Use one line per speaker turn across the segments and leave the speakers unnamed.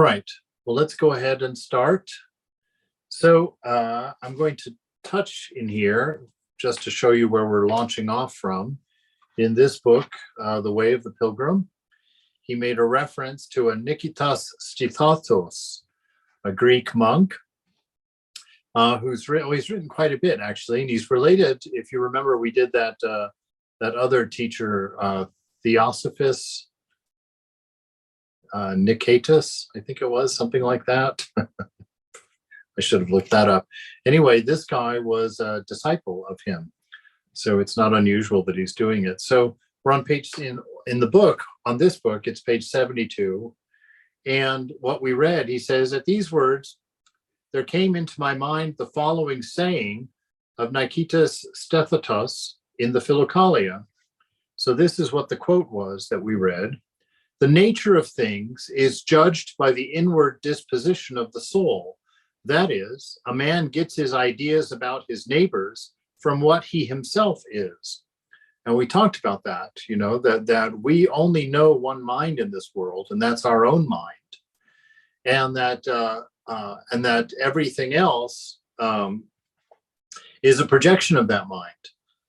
All right, well, let's go ahead and start. So I'm going to touch in here just to show you where we're launching off from. In this book, The Way of the Pilgrim, he made a reference to a Nikitas Stithatos, a Greek monk, he's written quite a bit, actually, and he's related, if you remember, we did that other teacher, Theosophus, Nicetas, I think it was, something like that. I should have looked that up. Anyway, this guy was a disciple of him, so it's not unusual that he's doing it. So we're on page in the book, on this book, it's page 72. And what we read, he says, at these words, there came into my mind the following saying of Nicetas Stephatos in the Philokalia. So this is what the quote was that we read. The nature of things is judged by the inward disposition of the soul. That is, a man gets his ideas about his neighbors from what he himself is. And we talked about that, that we only know one mind in this world, and that's our own mind. And that everything else is a projection of that mind.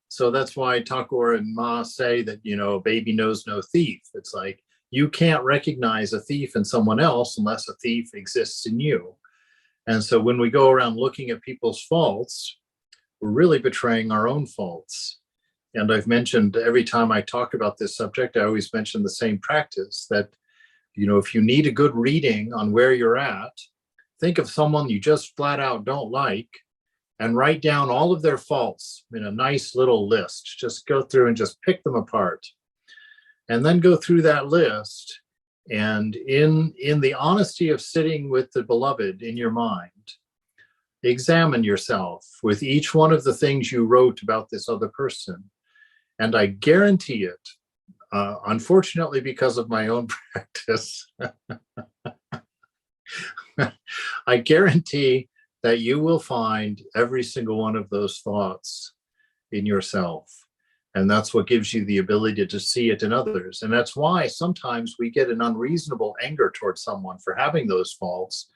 So that's why Thakur and Ma say that, a baby knows no thief. It's like, you can't recognize a thief in someone else unless a thief exists in you. And so when we go around looking at people's faults, we're really betraying our own faults. And I've mentioned every time I talk about this subject, I always mention the same practice that, if you need a good reading on where you're at, think of someone you just flat out don't like and write down all of their faults in a nice little list. Just go through and just pick them apart. And then go through that list, and in the honesty of sitting with the beloved in your mind, examine yourself with each one of the things you wrote about this other person. And I guarantee it, unfortunately, because of my own practice, I guarantee that you will find every single one of those thoughts in yourself. And that's what gives you the ability to see it in others. And that's why sometimes we get an unreasonable anger towards someone for having those faults,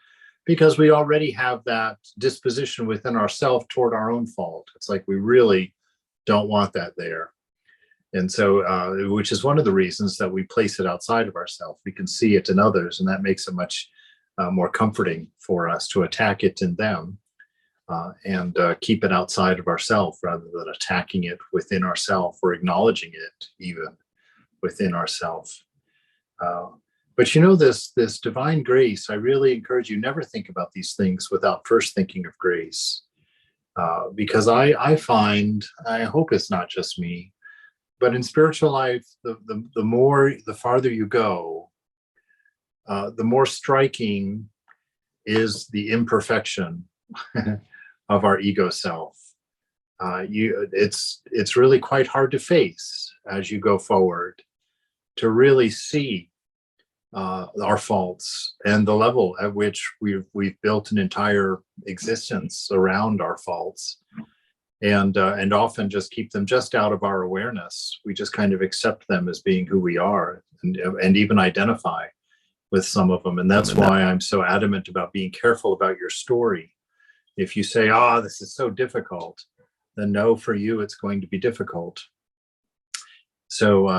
because we already have that disposition within ourselves toward our own fault. It's like we really don't want that there. And so, which is one of the reasons that we place it outside of ourselves. We can see it in others, and that makes it much more comforting for us to attack it in them. And keep it outside of ourselves rather than attacking it within ourselves or acknowledging it even within ourselves. But this divine grace, I really encourage you, never think about these things without first thinking of grace. Because I find, I hope it's not just me, but in spiritual life, the farther you go, the more striking is the imperfection of our ego self. It's really quite hard to face as you go forward, to really see our faults and the level at which we've built an entire existence around our faults, and often just keep them just out of our awareness. We just kind of accept them as being who we are, and even identify with some of them. And that's why I'm so adamant about being careful about your story. If you say, this is so difficult, then no, for you, it's going to be difficult. So,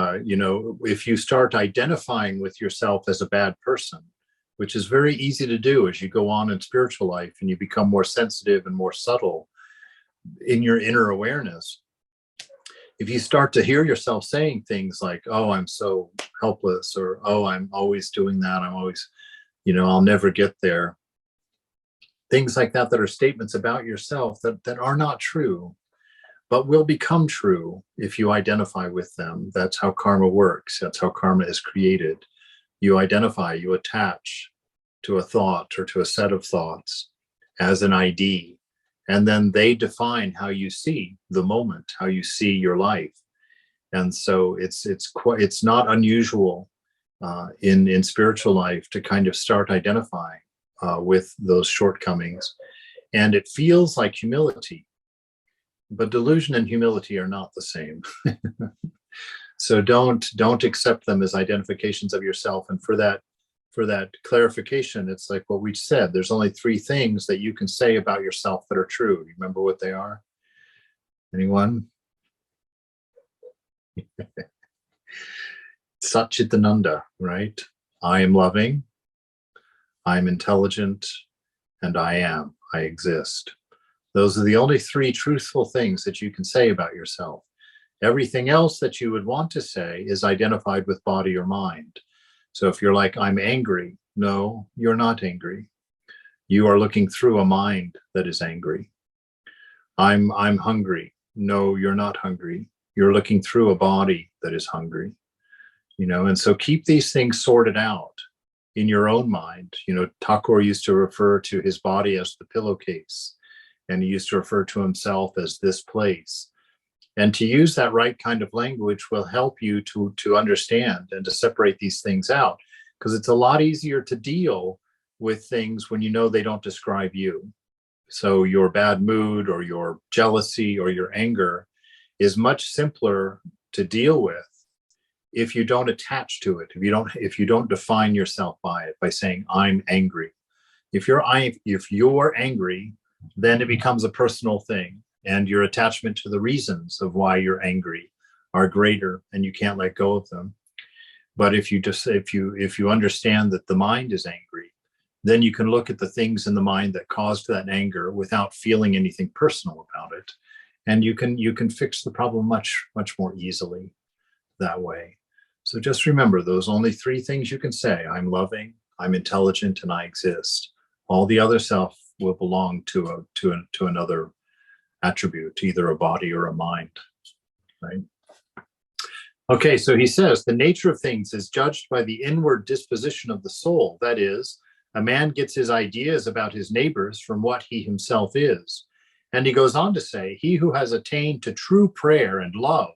if you start identifying with yourself as a bad person, which is very easy to do as you go on in spiritual life and you become more sensitive and more subtle in your inner awareness, if you start to hear yourself saying things like, I'm so helpless, or, I'm always doing that, I'm always, I'll never get there. Things like that are statements about yourself that are not true, but will become true if you identify with them. That's how karma works. That's how karma is created. You identify, you attach to a thought or to a set of thoughts as an ID, and then they define how you see the moment, how you see your life. And so it's not unusual in spiritual life to kind of start identifying with those shortcomings. And it feels like humility, but delusion and humility are not the same. So don't accept them as identifications of yourself. And for that clarification. It's like what we said, there's only three things that you can say about yourself that are true. You remember what they are? Anyone? Satchitananda, right? I am loving, I am intelligent, and I exist. Those are the only three truthful things that you can say about yourself. Everything else that you would want to say is identified with body or mind. So if you're like, I'm angry, no, you're not angry. You are looking through a mind that is angry. I'm hungry. No, you're not hungry. You're looking through a body that is hungry. And so keep these things sorted out in your own mind. Thakur used to refer to his body as the pillowcase, and he used to refer to himself as this place. And to use that right kind of language will help you to understand and to separate these things out, because it's a lot easier to deal with things when you know they don't describe you. So your bad mood or your jealousy or your anger is much simpler to deal with if you don't attach to it, if you don't define yourself by it, by saying, I'm angry. If you're angry, then it becomes a personal thing, and your attachment to the reasons of why you're angry are greater, and you can't let go of them. But if you understand that the mind is angry, then you can look at the things in the mind that caused that anger without feeling anything personal about it, and you can fix the problem much more easily that way. So just remember those only three things you can say: I'm loving, I'm intelligent, and I exist. All the other self will belong to another attribute, either a body or a mind, right? Okay, so he says, the nature of things is judged by the inward disposition of the soul. That is, a man gets his ideas about his neighbors from what he himself is. And he goes on to say, he who has attained to true prayer and love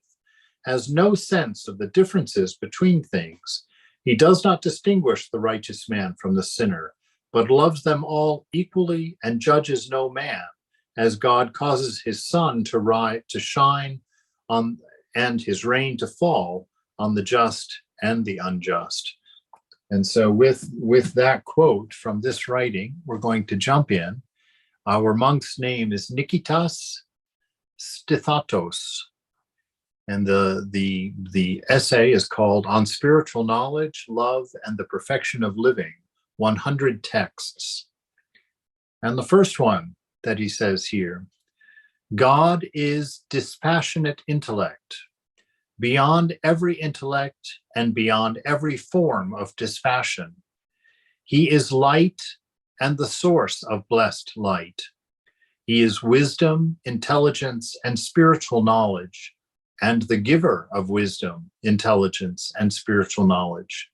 has no sense of the differences between things. He does not distinguish the righteous man from the sinner, but loves them all equally and judges no man, as God causes his sun to shine on and his rain to fall on the just and the unjust. And so with that quote from this writing, we're going to jump in. Our monk's name is Nikitas Stithatos. And the essay is called On Spiritual Knowledge, Love, and the Perfection of Living, 100 Texts. And the first one that he says here, God is dispassionate intellect, beyond every intellect and beyond every form of dispassion. He is light and the source of blessed light. He is wisdom, intelligence, and spiritual knowledge, and the giver of wisdom, intelligence, and spiritual knowledge.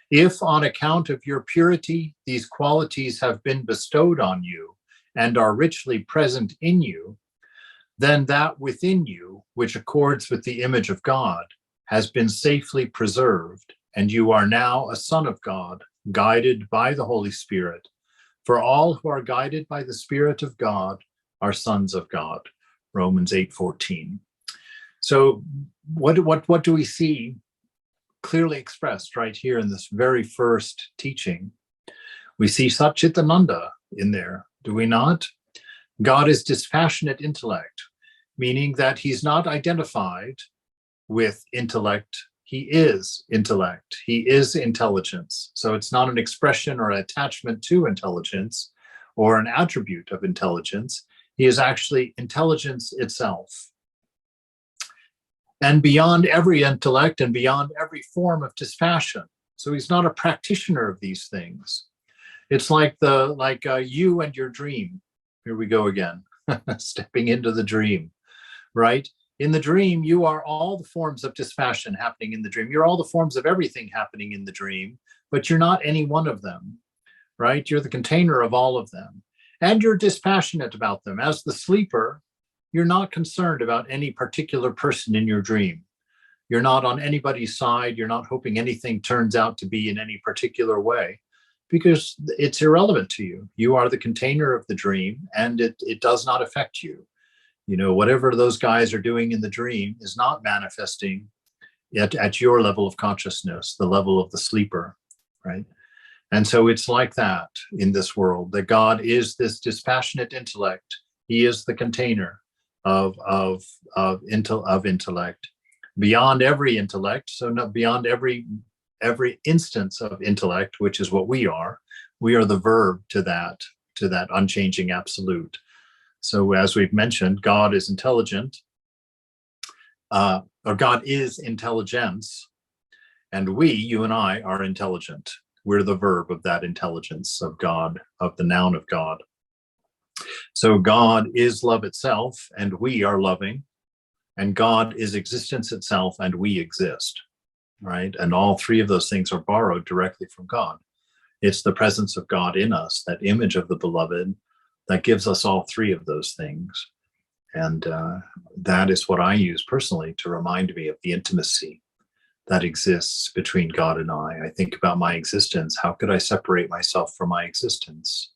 If on account of your purity, these qualities have been bestowed on you and are richly present in you, then that within you, which accords with the image of God, has been safely preserved, and you are now a son of God, guided by the Holy Spirit. For all who are guided by the Spirit of God are sons of God. Romans 8:14. So what do we see clearly expressed right here in this very first teaching? We see Satchitananda in there, do we not? God is dispassionate intellect, meaning that he's not identified with intellect. He is intellect. He is intelligence. So it's not an expression or attachment to intelligence or an attribute of intelligence. He is actually intelligence itself. And beyond every intellect and beyond every form of dispassion. So he's not a practitioner of these things. It's like you and your dream. Here we go again, stepping into the dream, right? In the dream, you are all the forms of dispassion happening in the dream. You're all the forms of everything happening in the dream, but you're not any one of them, right? You're the container of all of them. And you're dispassionate about them. As the sleeper, you're not concerned about any particular person in your dream. You're not on anybody's side. You're not hoping anything turns out to be in any particular way, because it's irrelevant to you. You are the container of the dream, and it does not affect you. Whatever those guys are doing in the dream is not manifesting at your level of consciousness, the level of the sleeper, right? And so it's like that in this world, that God is this dispassionate intellect. He is the container of intellect, beyond every intellect. So not beyond every instance of intellect, which is what we are. We are the verb to that unchanging absolute. So as we've mentioned, God is intelligent, or God is intelligence, and we, you and I, are intelligent. We're the verb of that intelligence of God, of the noun of God. So God is love itself, and we are loving, and God is existence itself, and we exist, right? And all three of those things are borrowed directly from God. It's the presence of God in us, that image of the beloved, that gives us all three of those things. And that is what I use personally to remind me of the intimacy that exists between God and I. I think about my existence. How could I separate myself from my existence?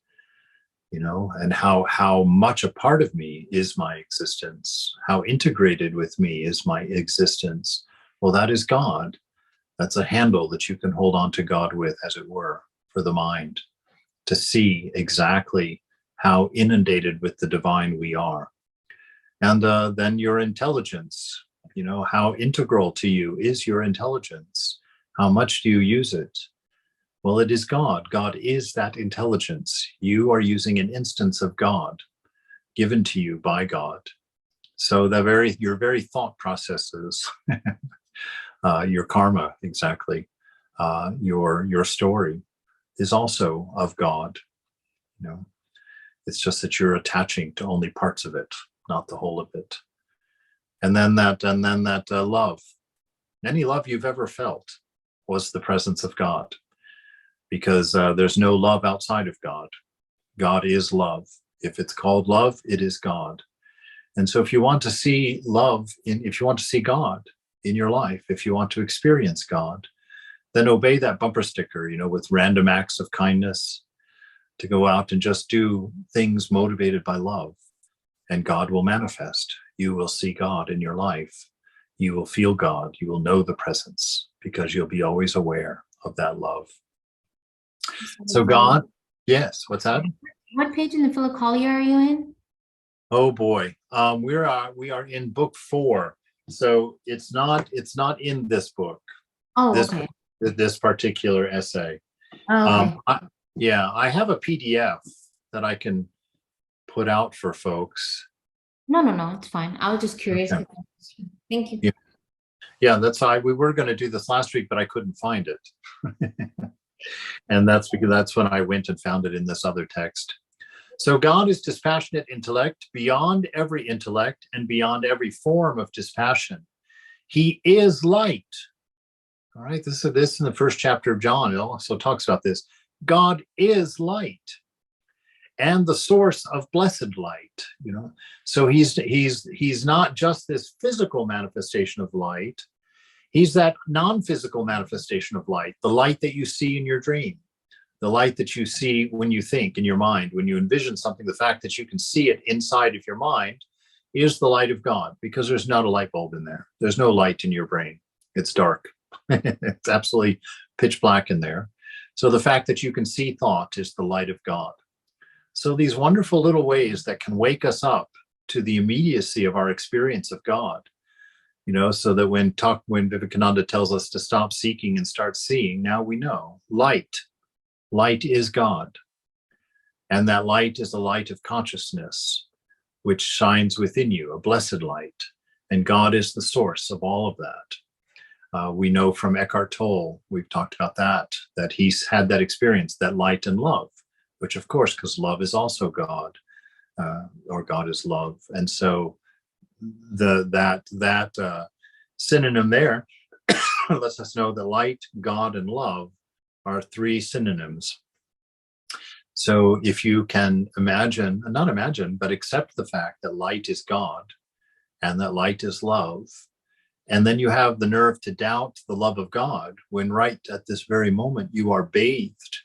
You know, and how much a part of me is my existence, how integrated with me is my existence. Well, that is God. That's a handle that you can hold on to God with, as it were, for the mind, to see exactly how inundated with the divine we are. And then your intelligence, you know, how integral to you is your intelligence? How much do you use it? Well, it is God. God is that intelligence. You are using an instance of God given to you by God. So your very thought processes, your karma, exactly, your story is also of God. You know, it's just that you're attaching to only parts of it, not the whole of it. And then that love, any love you've ever felt, was the presence of God. Because there's no love outside of God. God is love. If it's called love, it is God. And so if you want to see love, if you want to see God in your life, if you want to experience God, then obey that bumper sticker, you know, with random acts of kindness, to go out and just do things motivated by love, and God will manifest. You will see God in your life. You will feel God. You will know the presence, because you'll be always aware of that love. So God, yes, what's that?
What page in the Philokalia are you in?
Oh boy, we are in book 4, so it's not in this book.
Oh, okay.
This particular essay.
Oh, okay.
I have a PDF that I can put out for folks.
No, it's fine. I was just curious.
Okay.
Thank you.
Yeah, that's why we were going to do this last week, but I couldn't find it. And that's because that's when I went and found it in this other text. So God is dispassionate intellect, beyond every intellect and beyond every form of dispassion. He is light. All right, this in the first chapter of John. It also talks about this. God is light and the source of blessed light. You know, so he's not just this physical manifestation of light. He's that non-physical manifestation of light, the light that you see in your dream, the light that you see when you think in your mind, when you envision something. The fact that you can see it inside of your mind is the light of God, because there's not a light bulb in there. There's no light in your brain. It's dark. It's absolutely pitch black in there. So the fact that you can see thought is the light of God. So these wonderful little ways that can wake us up to the immediacy of our experience of God. You know, so that when Vivekananda tells us to stop seeking and start seeing, now we know light is God. And that light is a light of consciousness, which shines within you, a blessed light. And God is the source of all of that. We know from Eckhart Tolle, we've talked about that he's had that experience, that light and love, which of course, because love is also God, or God is love. And so that synonym there lets us know that light, God, and love are 3 synonyms. So if you can not imagine, but accept the fact that light is God and that light is love, and then you have the nerve to doubt the love of God, when right at this very moment you are bathed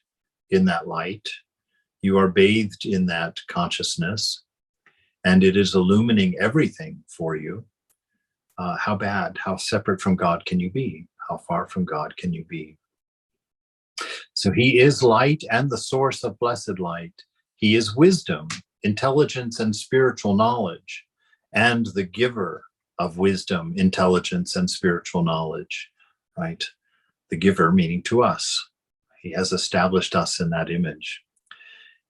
in that light, you are bathed in that consciousness, and it is illumining everything for you. How separate from God can you be? How far from God can you be? So he is light and the source of blessed light. He is wisdom, intelligence, and spiritual knowledge, and the giver of wisdom, intelligence, and spiritual knowledge, right? The giver meaning to us. He has established us in that image.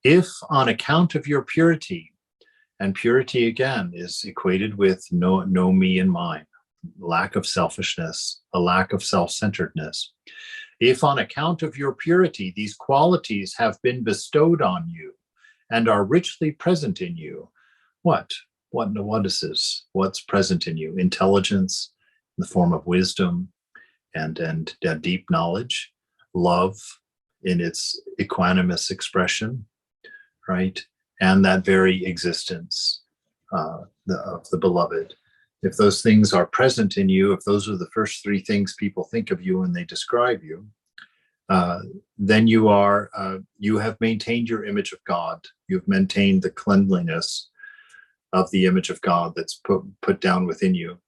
If on account of your purity, and purity again is equated with no me and mine, lack of selfishness, a lack of self-centeredness. If on account of your purity, these qualities have been bestowed on you and are richly present in you, what is this? What's present in you? Intelligence in the form of wisdom and deep knowledge, love in its equanimous expression, right? And that very existence of the beloved. If those things are present in you, if those are the first three things people think of you when they describe you, then you have maintained your image of God. You've maintained the cleanliness of the image of God that's put down within you.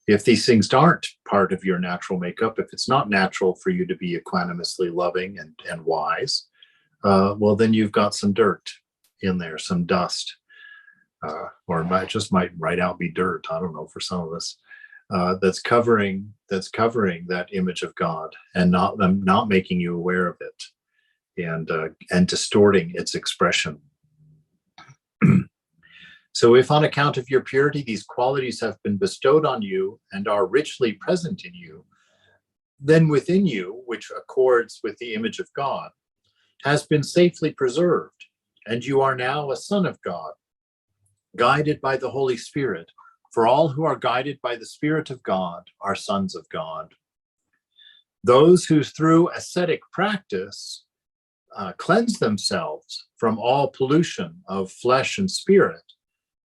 If these things aren't part of your natural makeup, if it's not natural for you to be equanimously loving and wise, well, then you've got some dirt in there, some dust, or it might right out be dirt. I don't know, for some of us, that's covering that image of God and not making you aware of it, and distorting its expression. So if on account of your purity, these qualities have been bestowed on you and are richly present in you, then within you, which accords with the image of God, has been safely preserved, and you are now a son of God, guided by the Holy Spirit. For all who are guided by the Spirit of God are sons of God. Those who through ascetic practice cleanse themselves from all pollution of flesh and spirit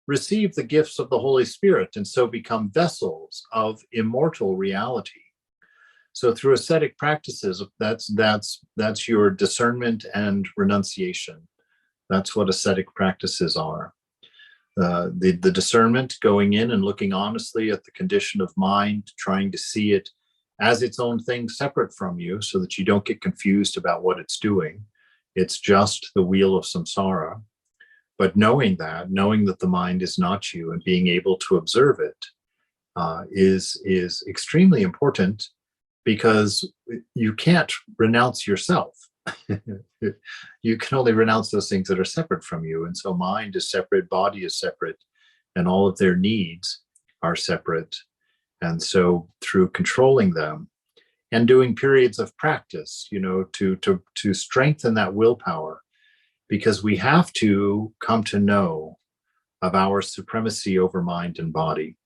receive the gifts of the Holy Spirit and so become vessels of immortal reality. So through ascetic practices, that's your discernment and renunciation. That's what ascetic practices are. The discernment, going in and looking honestly at the condition of mind, trying to see it as its own thing separate from you so that you don't get confused about what it's doing. It's just the wheel of samsara. But knowing that the mind is not you and being able to observe it is extremely important, because you can't renounce yourself. You can only renounce those things that are separate from you. And so mind is separate, body is separate, and all of their needs are separate. And so through controlling them and doing periods of practice, to strengthen that willpower, because we have to come to know of our supremacy over mind and body.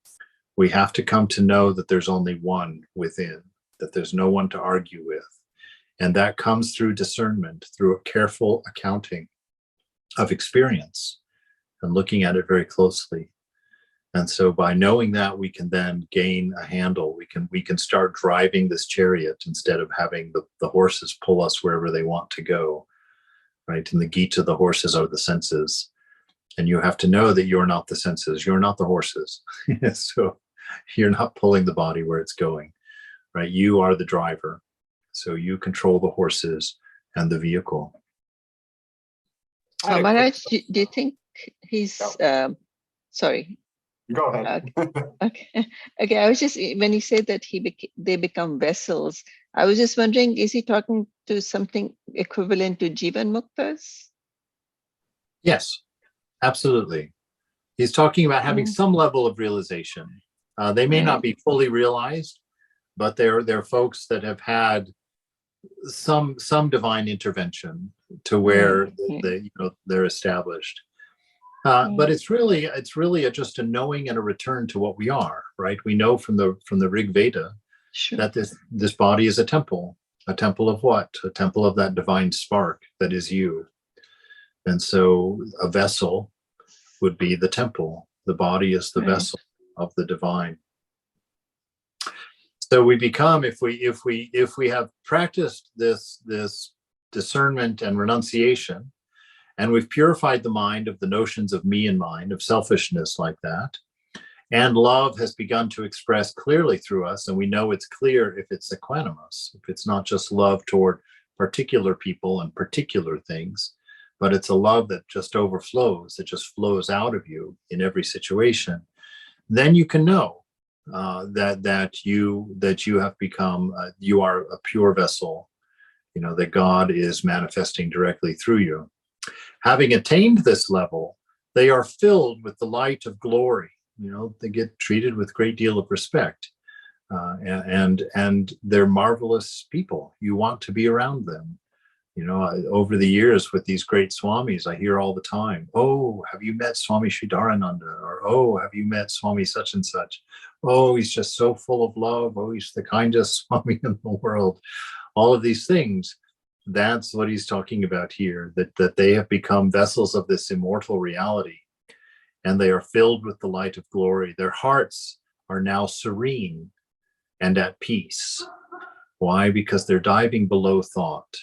We have to come to know that there's only one within, that there's no one to argue with. And that comes through discernment, through a careful accounting of experience and looking at it very closely. And so by knowing that, we can then gain a handle. We can start driving this chariot instead of having the horses pull us wherever they want to go, right? And the gate of the horses are the senses. And you have to know that you're not the senses. You're not the horses. So you're not pulling the body where it's going, right? You are the driver. So you control the horses and the vehicle.
Maharaj, do you think he's, sorry.
Go ahead.
Okay. I was just, when he said that they become vessels, I was just wondering, is he talking to something equivalent to Jivan Muktas?
Yes, absolutely. He's talking about having some level of realization. They may not be fully realized, but they're folks that have had some divine intervention to where they're established. But it's really just a knowing and a return to what we are, right? We know from the Rig Veda that this body is a temple of what? A temple of that divine spark that is you. And so a vessel would be the temple. The body is the vessel of the divine. So we become, if we have practiced this discernment and renunciation, and we've purified the mind of the notions of me and mine, of selfishness like that, and love has begun to express clearly through us, and we know it's clear if it's equanimous, if it's not just love toward particular people and particular things, but it's a love that just overflows, that just flows out of you in every situation. Then you can know that you have become you are a pure vessel, that God is manifesting directly through you. Having attained this level, they are filled with the light of glory. They get treated with a great deal of respect, and they're marvelous people. You want to be around them. Over the years with these great swamis, I hear all the time, "Oh, have you met Swami Sridharananda?" Or, "Oh, have you met Swami such and such? Oh, he's just so full of love. Oh, he's the kindest Swami in the world." All of these things, that's what he's talking about here, that they have become vessels of this immortal reality, and they are filled with the light of glory. Their hearts are now serene and at peace. Why? Because they're diving below thought.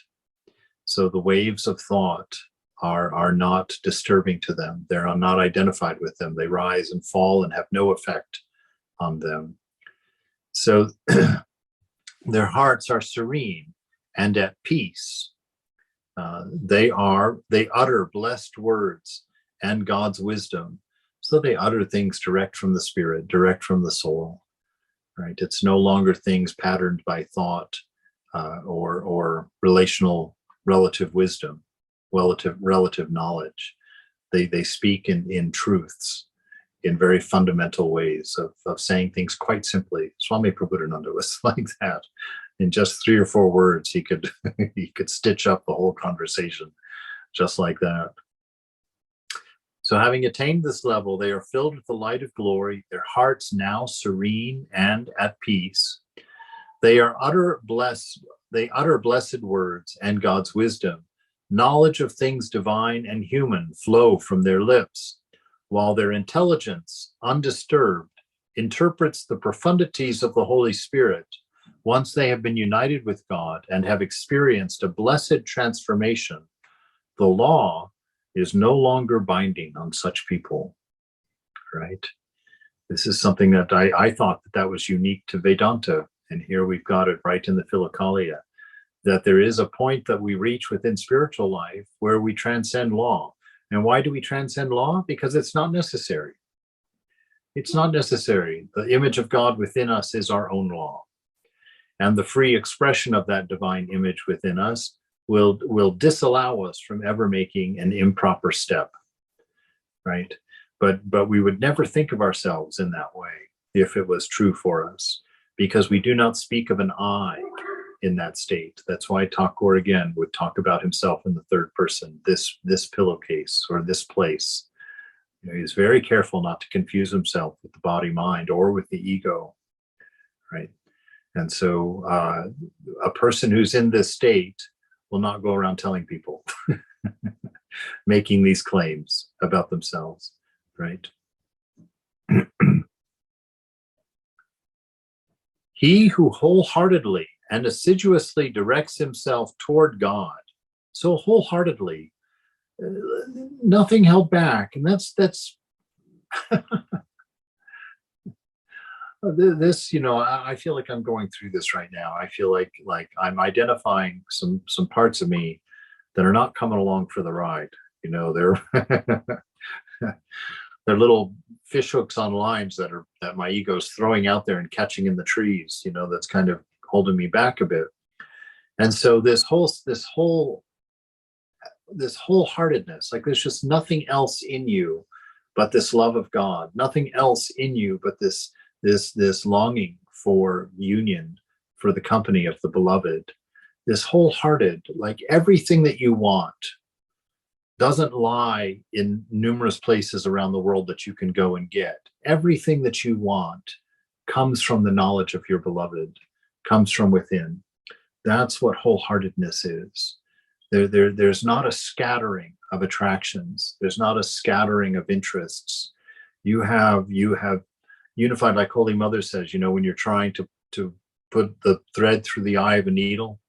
So the waves of thought are not disturbing to them. They're not identified with them. They rise and fall and have no effect on them. So their hearts are serene and at peace. They utter blessed words and God's wisdom. So they utter things direct from the spirit, direct from the soul. Right? It's no longer things patterned by thought or relative wisdom, relative knowledge. They speak in truths, in very fundamental ways of saying things quite simply. Swami Prabhupada was like that. In just 3 or 4 words, he could stitch up the whole conversation just like that. So having attained this level, they are filled with the light of glory, their hearts now serene and at peace. They utter blessed words and God's wisdom. Knowledge of things divine and human flow from their lips, while their intelligence, undisturbed, interprets the profundities of the Holy Spirit. Once they have been united with God and have experienced a blessed transformation, the law is no longer binding on such people, right? This is something that I thought that was unique to Vedanta. And here we've got it right in the Philokalia, that there is a point that we reach within spiritual life where we transcend law. And why do we transcend law? Because it's not necessary. It's not necessary. The image of God within us is our own law. And the free expression of that divine image within us will disallow us from ever making an improper step, right? But we would never think of ourselves in that way if it was true for us, because we do not speak of an I in that state. That's why Thakur again would talk about himself in the third person, this pillowcase or this place. He's very careful not to confuse himself with the body mind or with the ego, right? And so a person who's in this state will not go around telling people, making these claims about themselves, right? He who wholeheartedly and assiduously directs himself toward God, so wholeheartedly, nothing held back, and that's this. I feel like I'm going through this right now. I feel like I'm identifying some parts of me that are not coming along for the ride. They're they're little fish hooks on lines that my ego's throwing out there and catching in the trees. That's kind of holding me back a bit. And so this wholeheartedness, like there's just nothing else in you but this love of God, nothing else in you but this longing for union, for the company of the beloved, this wholehearted, like everything that you want doesn't lie in numerous places around the world that you can go and get. Everything that you want comes from the knowledge of your beloved, comes from within. That's what wholeheartedness is. There's not a scattering of attractions. There's not a scattering of interests. You have unified, like Holy Mother says, when you're trying to put the thread through the eye of a needle,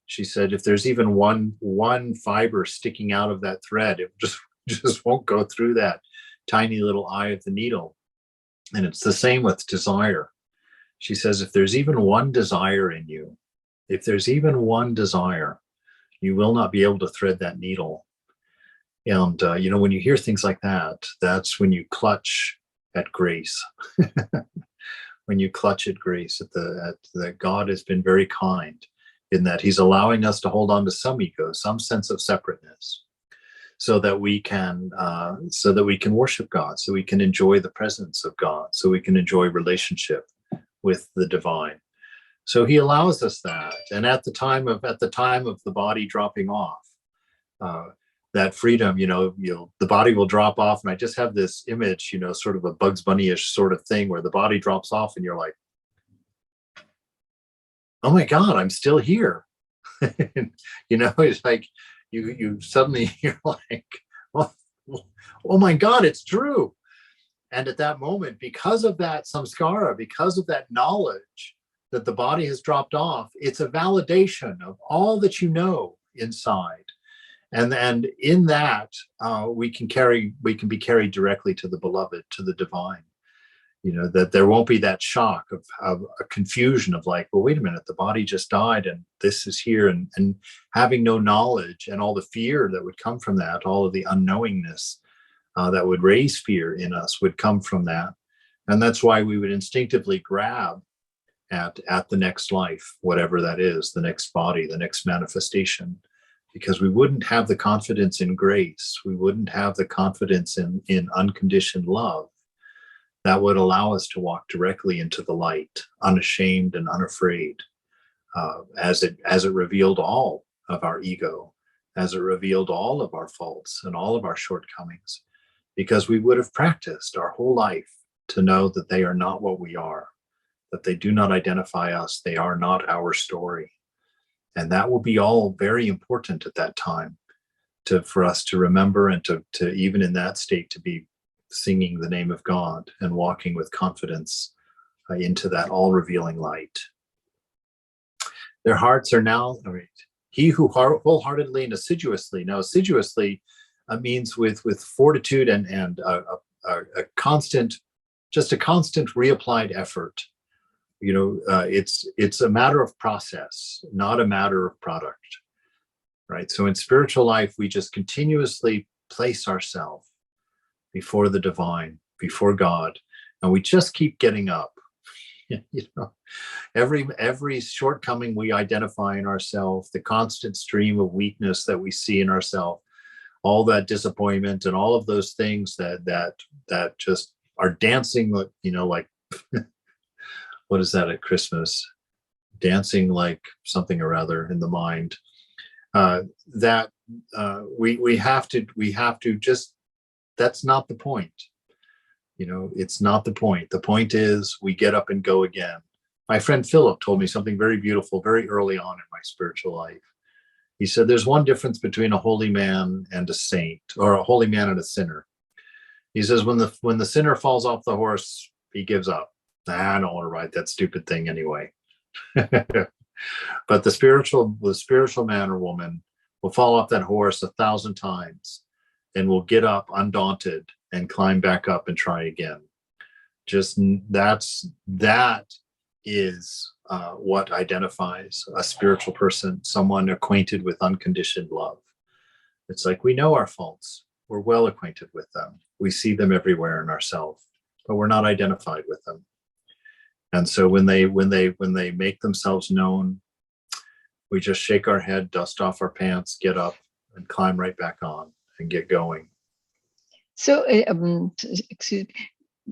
she said, if there's even one fiber sticking out of that thread, it just won't go through that tiny little eye of the needle. And it's the same with desire. She says, if there's even one desire in you, if there's even one desire, You will not be able to thread that needle. And, when you hear things like that, that's when you clutch at grace. When you clutch at grace, at that God has been very kind in that he's allowing us to hold on to some ego, some sense of separateness, so that we can worship God, so we can enjoy the presence of God, so we can enjoy relationship with the divine. So he allows us that. And at the time of the body dropping off, that freedom, the body will drop off. And I just have this image, sort of a Bugs Bunny-ish sort of thing where the body drops off and you're like, oh my God, I'm still here. It's like you suddenly, you're like, oh my God, it's true. And at that moment, because of that samskara, because of that knowledge that the body has dropped off, it's a validation of all that you know inside. And in that, we can be carried directly to the beloved, to the divine. That there won't be that shock of a confusion of like, well, wait a minute, the body just died and this is here, and having no knowledge and all the fear that would come from that, all of the unknowingness that would raise fear in us would come from that. And that's why we would instinctively grab at the next life, whatever that is, the next body, the next manifestation, because we wouldn't have the confidence in grace. We wouldn't have the confidence in unconditioned love that would allow us to walk directly into the light, unashamed and unafraid, as it revealed all of our ego, as it revealed all of our faults and all of our shortcomings, because we would have practiced our whole life to know that they are not what we are, that they do not identify us, they are not our story. And that will be all very important at that time for us to remember, and to even in that state to be singing the name of God and walking with confidence into that all-revealing light. Their hearts are now, he who wholeheartedly and assiduously, now assiduously means with fortitude and a constant reapplied effort. It's a matter of process, not a matter of product, right? So in spiritual life, we just continuously place ourselves before the divine, before God, and we just keep getting up. Every shortcoming we identify in ourselves, the constant stream of weakness that we see in ourselves, all that disappointment and all of those things that just are dancing, like what is that at Christmas? Dancing like something or other in the mind. We have to just, that's not the point. It's not the point. The point is we get up and go again. My friend Philip told me something very beautiful very early on in my spiritual life. He said, there's one difference between a holy man and a saint, or a holy man and a sinner. He says, when the sinner falls off the horse, he gives up. I don't want to ride that stupid thing anyway. But the spiritual man or woman will fall off that horse 1,000 times and will get up undaunted and climb back up and try again. Just that is what identifies a spiritual person, someone acquainted with unconditioned love. It's like, we know our faults. We're well acquainted with them. We see them everywhere in ourselves, but we're not identified with them. And so when they make themselves known, we just shake our head, dust off our pants, get up, and climb right back on and get going.
So, excuse me,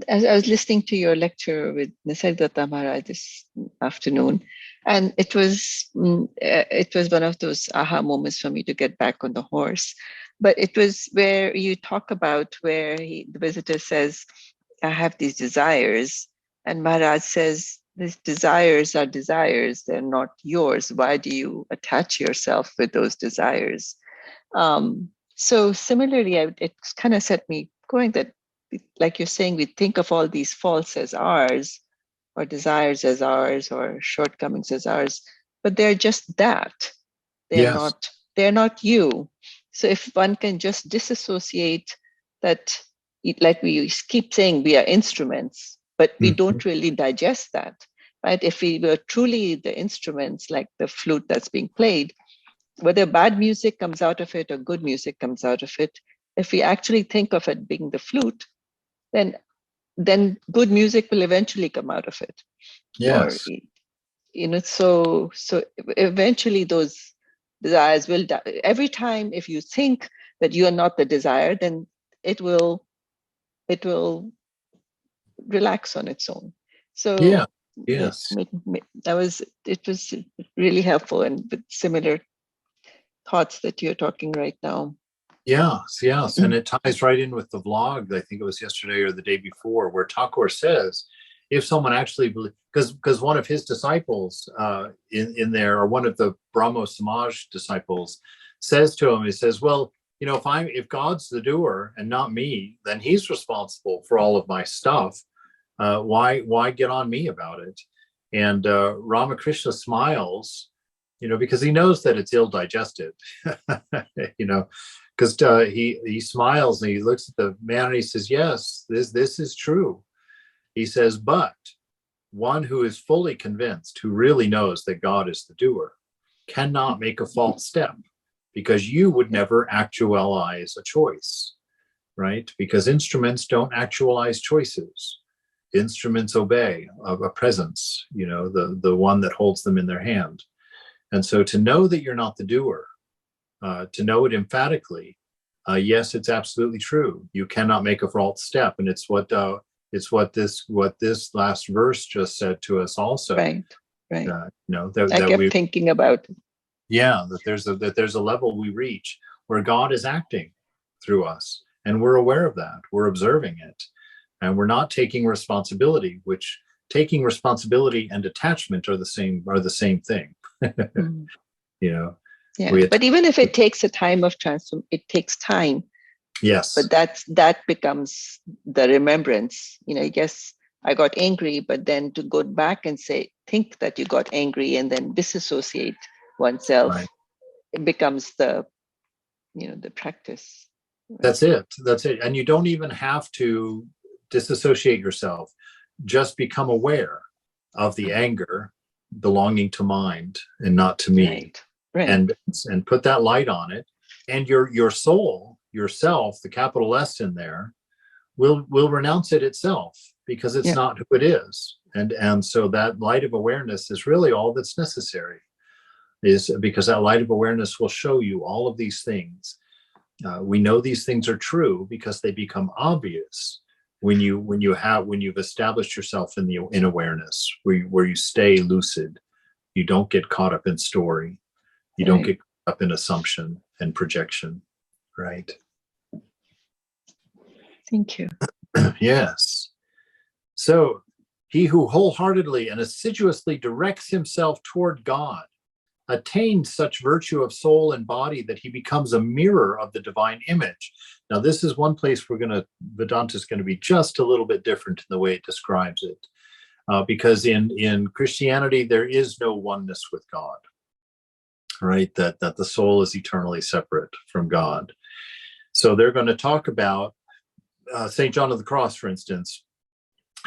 as I was listening to your lecture with Nisargadatta Maharaj this afternoon, and it was one of those aha moments for me to get back on the horse. But it was where you talk about where the visitor says, I have these desires. And Maharaj says, these desires are desires. They're not yours. Why do you attach yourself with those desires? So similarly, it kind of set me going that, like you're saying, we think of all these faults as ours, or desires as ours, or shortcomings as ours, but they're just that. They're not you. So if one can just disassociate that, like we keep saying, we are instruments, but we don't really digest that, right? If we were truly the instruments, like the flute that's being played, whether bad music comes out of it or good music comes out of it, if we actually think of it being the flute, then good music will eventually come out of it.
Yes.
Or, so eventually those desires will die. Every time if you think that you are not the desire, then it will relax on its own. So
Yeah. Yes.
it was really helpful, and with similar thoughts that you're talking right now.
Yes. And it ties right in with the vlog. I think it was yesterday or the day before, where Thakur says, if someone actually because one of his disciples in there, or one of the Brahmo Samaj disciples, says to him, he says, well, if God's the doer and not me, then he's responsible for all of my stuff. Why get on me about it? And Ramakrishna smiles, because he knows that it's ill digested, because he smiles and he looks at the man and he says, yes, this is true. He says, but one who is fully convinced, who really knows that God is the doer, cannot make a false step, because you would never actualize a choice, right? Because instruments don't actualize choices. Instruments obey a presence, the one that holds them in their hand. And so to know that you're not the doer, to know it emphatically, yes, it's absolutely true. You cannot make a false step. And it's what this last verse just said to us also.
Right.
That
I kept thinking about it.
Yeah, that there's a level we reach where God is acting through us, and we're aware of that. We're observing it, and we're not taking responsibility. Which taking responsibility and attachment are the same thing.
Yeah, but even if it takes a time of transform, it takes time.
Yes.
But that becomes the remembrance. Yes, I got angry, but then to go back and think that you got angry and then disassociate oneself, right. It becomes the practice.
Right? That's it. And you don't even have to disassociate yourself. Just become aware of the anger belonging to mind and not to me.
Right.
And put that light on it. And your soul, yourself, the capital S in there, will renounce it itself, because it's not who it is. And so that light of awareness is really all that's necessary, is because that light of awareness will show you all of these things. We know these things are true because they become obvious when you've established yourself in awareness, where you stay lucid. You don't get caught up in story. You don't get caught up in assumption and projection. Right.
Thank you.
Yes. So he who wholeheartedly and assiduously directs himself toward God attains such virtue of soul and body that he becomes a mirror of the divine image. Now, this is one place Vedanta is going to be just a little bit different in the way it describes it, because in Christianity, there is no oneness with God, right? That the soul is eternally separate from God. So they're going to talk about St. John of the Cross, for instance.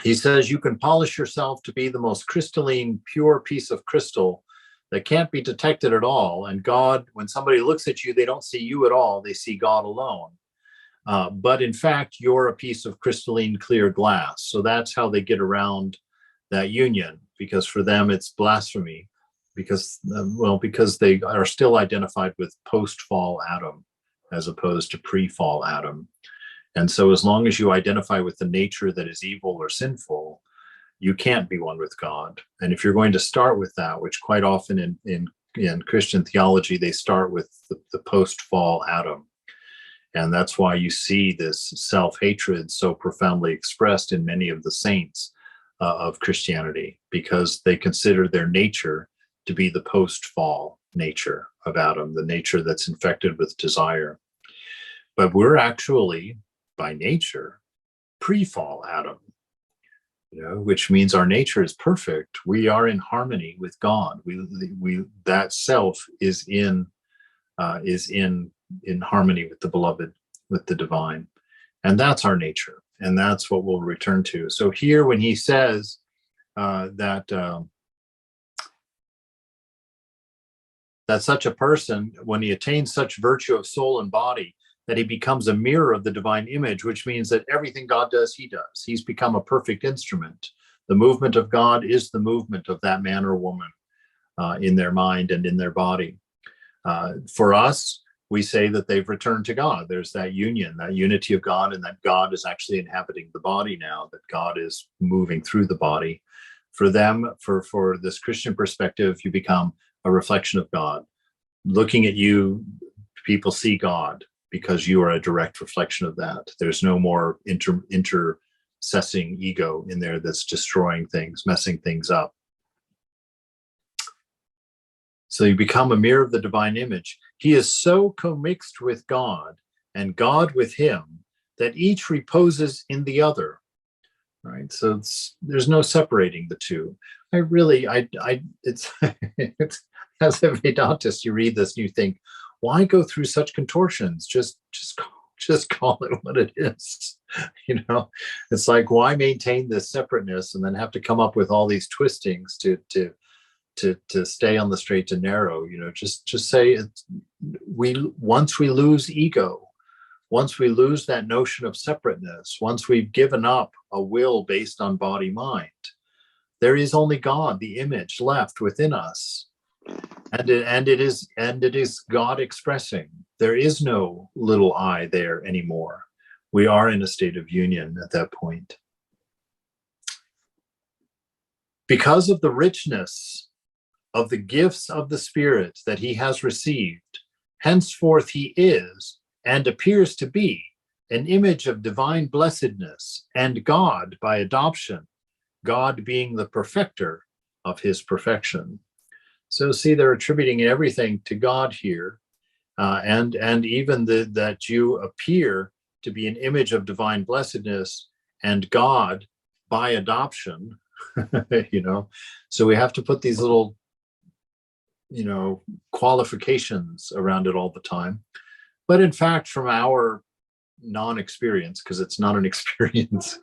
He says, you can polish yourself to be the most crystalline, pure piece of crystal that can't be detected at all. And God, when somebody looks at you, they don't see you at all. They see God alone. But in fact, you're a piece of crystalline, clear glass. So that's how they get around that union, because for them it's blasphemy, because they are still identified with post-fall Adam as opposed to pre-fall Adam. And so as long as you identify with the nature that is evil or sinful, you can't be one with God. And if you're going to start with that, which quite often in Christian theology, they start with the post-fall Adam. And that's why you see this self-hatred so profoundly expressed in many of the saints of Christianity, because they consider their nature to be the post-fall nature of Adam, the nature that's infected with desire. But we're actually, by nature, pre-fall Adam, which means our nature is perfect. We are in harmony with God. We that self is in harmony with the beloved, with the divine, and that's our nature, and that's what we'll return to. So here, when he says that that such a person, when he attains such virtue of soul and body, that he becomes a mirror of the divine image, which means that everything God does, he does. He's become a perfect instrument. The movement of God is the movement of that man or woman in their mind and in their body. For us, we say that they've returned to God. There's that union, that unity of God, and that God is actually inhabiting the body now, that God is moving through the body. For them, for this Christian perspective, you become a reflection of God. Looking at you, people see God because you are a direct reflection of that. There's no more intercessing ego in there that's destroying things, messing things up. So you become a mirror of the divine image. He is so commixed with God and God with him that each reposes in the other. Right. So there's no separating the two. It's as a Vedantist, you read this and you think, why go through such contortions? Just call it what it is. It's like, why maintain this separateness and then have to come up with all these twistings to stay on the straight and narrow? Just say once we lose ego, once we lose that notion of separateness, once we've given up a will based on body mind, there is only God, the image, left within us, and it is God expressing. There is no little I there anymore. We are in a state of union at that point. Because of the richness of the gifts of the Spirit that he has received, henceforth he is and appears to be an image of divine blessedness and God by adoption, God being the perfecter of his perfection. So see, they're attributing everything to God here, and even that you appear to be an image of divine blessedness and God by adoption. So we have to put these little qualifications around it all the time. But in fact, from our non-experience, because it's not an experience,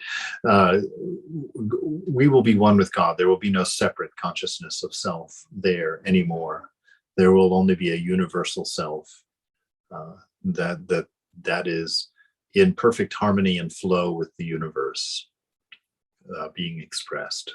we will be one with God. There will be no separate consciousness of self there anymore. There will only be a universal self that is in perfect harmony and flow with the universe being expressed.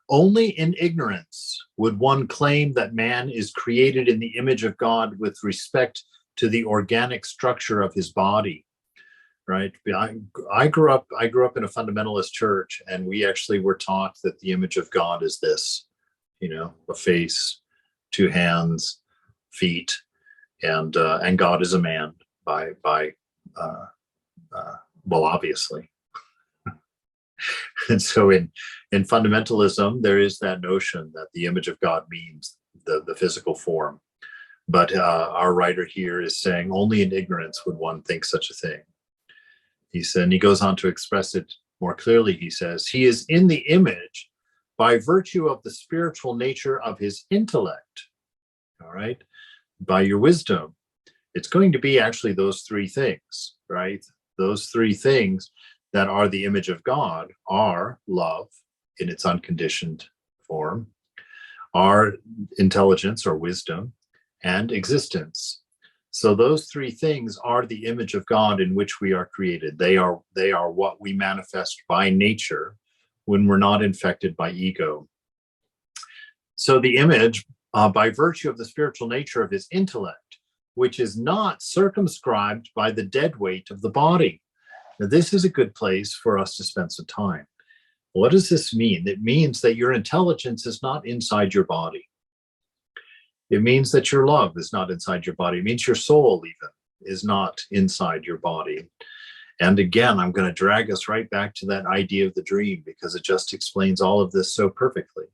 Only in ignorance would one claim that man is created in the image of God with respect to the organic structure of his body, right? I grew up in a fundamentalist church, and we actually were taught that the image of God is this, a face, two hands, feet, and God is a man well, obviously. And so in fundamentalism, there is that notion that the image of God means the physical form. But our writer here is saying only in ignorance would one think such a thing. He said, and he goes on to express it more clearly. He says, he is in the image by virtue of the spiritual nature of his intellect. All right. By your wisdom. It's going to be actually those three things, right? Those three things that are the image of God are love in its unconditioned form, are intelligence or wisdom, and existence. So those three things are the image of God in which we are created. They are what we manifest by nature when we're not infected by ego. So the image, by virtue of the spiritual nature of his intellect, which is not circumscribed by the dead weight of the body. Now, this is a good place for us to spend some time. What does this mean? It means that your intelligence is not inside your body. It means that your love is not inside your body. It means your soul even is not inside your body. And again, I'm going to drag us right back to that idea of the dream, because it just explains all of this so perfectly.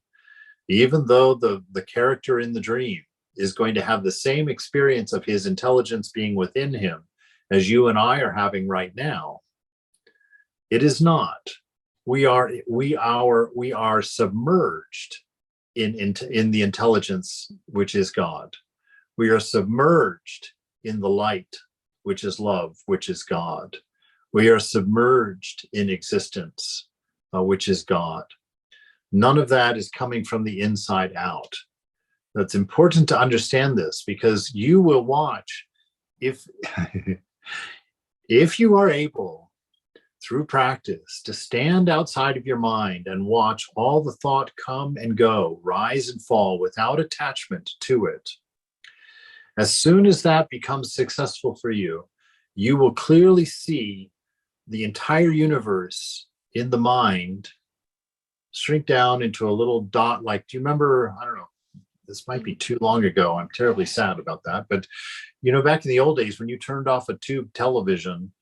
Even though the character in the dream is going to have the same experience of his intelligence being within him as you and I are having right now, it is not. We are submerged in the intelligence which is God. We are submerged in the light which is love, which is God. We are submerged in existence, which is God. None of that is coming from the inside out. That's important to understand this, because you will watch, if if you are able through practice to stand outside of your mind and watch all the thought come and go, rise and fall without attachment to it. As soon as that becomes successful for you, you will clearly see the entire universe in the mind shrink down into a little dot. Like, do you remember, I don't know, this might be too long ago, I'm terribly sad about that, but you know, back in the old days when you turned off a tube television,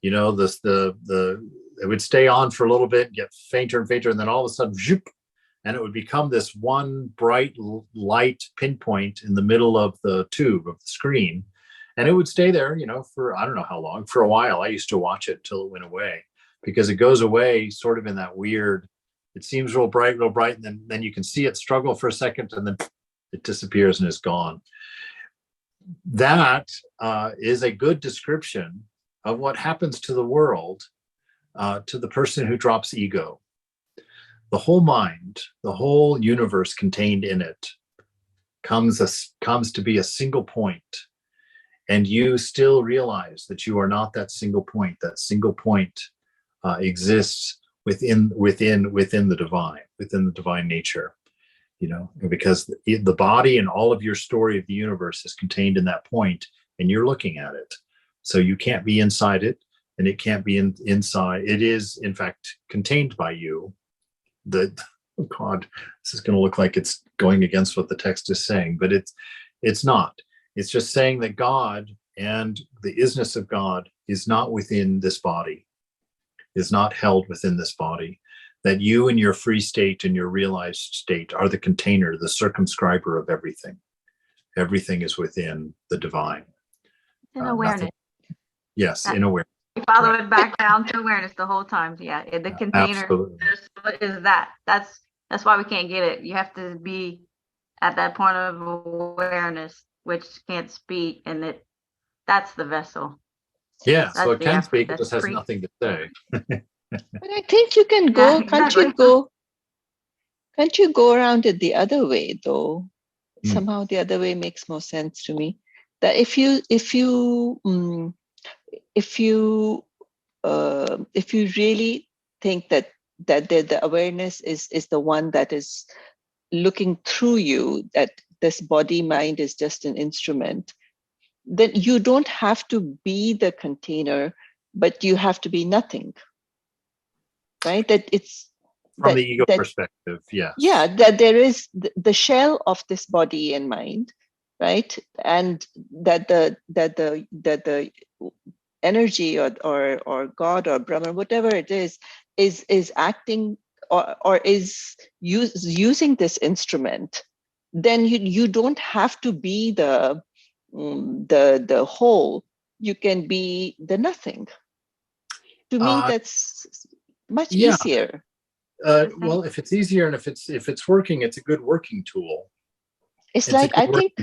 you know, it would stay on for a little bit, get fainter and fainter, and then all of a sudden, zoop, and it would become this one bright light pinpoint in the middle of the tube of the screen. And it would stay there, you know, for I don't know how long, for a while. I used to watch it till it went away, because it goes away sort of in that weird, it seems real bright, and then you can see it struggle for a second, and then it disappears and is gone. That is a good description of what happens to the world, to the person who drops ego. The whole mind, the whole universe contained in it comes to be a single point. And you still realize that you are not that single point. That single point exists within the divine nature, you know, because the body and all of your story of the universe is contained in that point, and you're looking at it. So you can't be inside it, and it can't be inside. It is, in fact, contained by you. Oh God, this is going to look like it's going against what the text is saying, but it's not. It's just saying that God and the isness of God is not within this body, is not held within this body. That you in your free state and your realized state are the container, the circumscriber of everything. Everything is within the divine.
In awareness.
Yes, in awareness.
You follow it back down to awareness the whole time. Yeah, the container is that. That's why we can't get it. You have to be at that point of awareness, which can't speak, and that's the vessel.
Yeah, so it can speak, it just has nothing to say.
But I think you can go.
Yeah, exactly.
Can't you go around it the other way though? Somehow the other way makes more sense to me. That if you really think that the awareness is the one that is looking through you, that this body mind is just an instrument, then you don't have to be the container, but you have to be nothing. Right? That it's
from the ego perspective, yes.
Yeah, that there is the shell of this body and mind, right? And that the energy or God or Brahman, whatever it is acting or is using this instrument. Then you don't have to be the whole. You can be the nothing. To me, that's much easier.
Well, if it's easier and if it's working, it's a good working tool.
It's like, I think